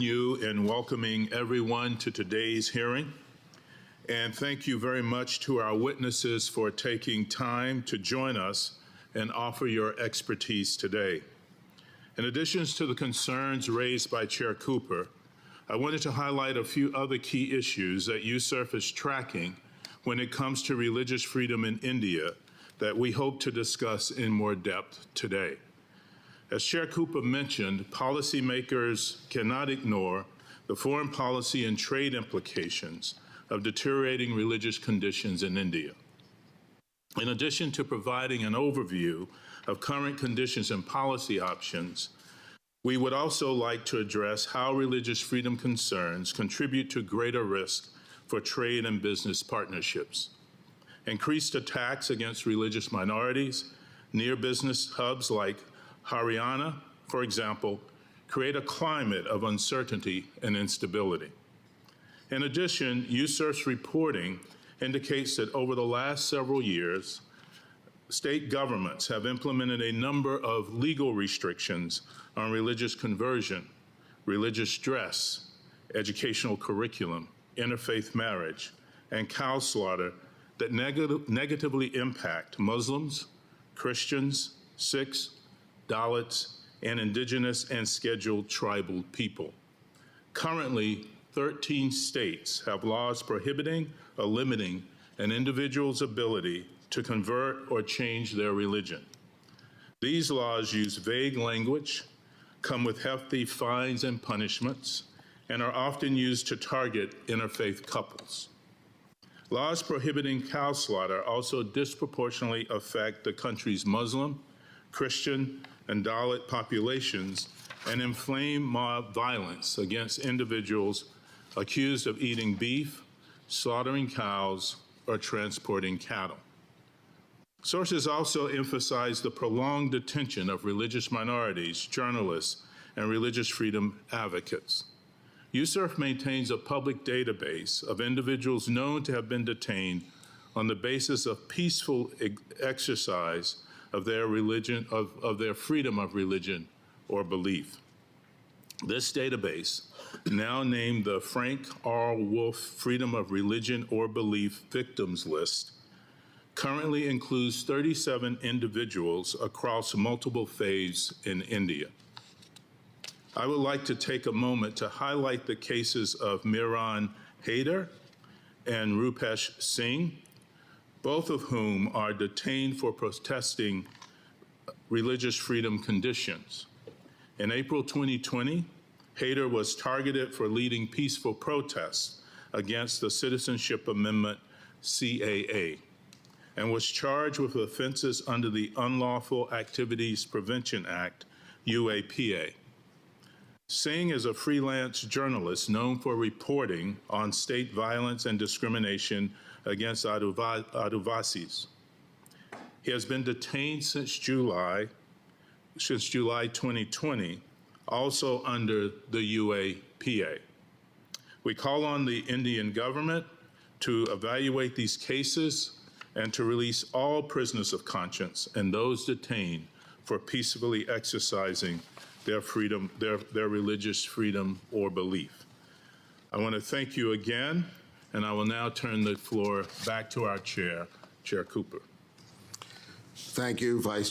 You in welcoming everyone to today's hearing. And thank you very much to our witnesses for taking time to join us and offer your expertise today. In addition to the concerns raised by Chair Cooper, I wanted to highlight a few other key issues that USCIRF is tracking when it comes to religious freedom in India that we hope to discuss in more depth today. As Chair Cooper mentioned, policymakers cannot ignore the foreign policy and trade implications of deteriorating religious conditions in India. In addition to providing an overview of current conditions and policy options, we would also like to address how religious freedom concerns contribute to greater risk for trade and business partnerships. Increased attacks against religious minorities near business hubs like Haryana, for example, create a climate of uncertainty and instability. In addition, USCIRF's reporting indicates that over the last several years, state governments have implemented a number of legal restrictions on religious conversion, religious dress, educational curriculum, interfaith marriage, and cow slaughter that negatively impact Muslims, Christians, Sikhs, Dalits, and indigenous and scheduled tribal people. Currently, 13 states have laws prohibiting or limiting an individual's ability to convert or change their religion. These laws use vague language, come with hefty fines and punishments, and are often used to target interfaith couples. Laws prohibiting cow slaughter also disproportionately affect the country's Muslim, Christian, and Dalit populations and inflame mob violence against individuals accused of eating beef, slaughtering cows, or transporting cattle. Sources also emphasize the prolonged detention of religious minorities, journalists, and religious freedom advocates. USCIRF maintains a public database of individuals known to have been detained on the basis of peaceful exercise of their religion, of their freedom of religion or belief. This database, now named the Frank R. Wolf Freedom of Religion or Belief Victims List, currently includes 37 individuals across multiple faiths in India. I would like to take a moment to highlight the cases of Miran Haider and Rupesh Singh, both of whom are detained for protesting religious freedom conditions. In April 2020, Haider was targeted for leading peaceful protests against the Citizenship Amendment, CAA, and was charged with offenses under the Unlawful Activities Prevention Act, UAPA. Singh is a freelance journalist known for reporting on state violence and discrimination against Adivasis. He has been detained since July 2020, also under the UAPA. We call on the Indian government to evaluate these cases and to release all prisoners of conscience and those detained for peacefully exercising their freedom, their religious freedom or belief. I want to thank you again, and I will now turn the floor back to our chair, Chair Cooper. Thank you, Vice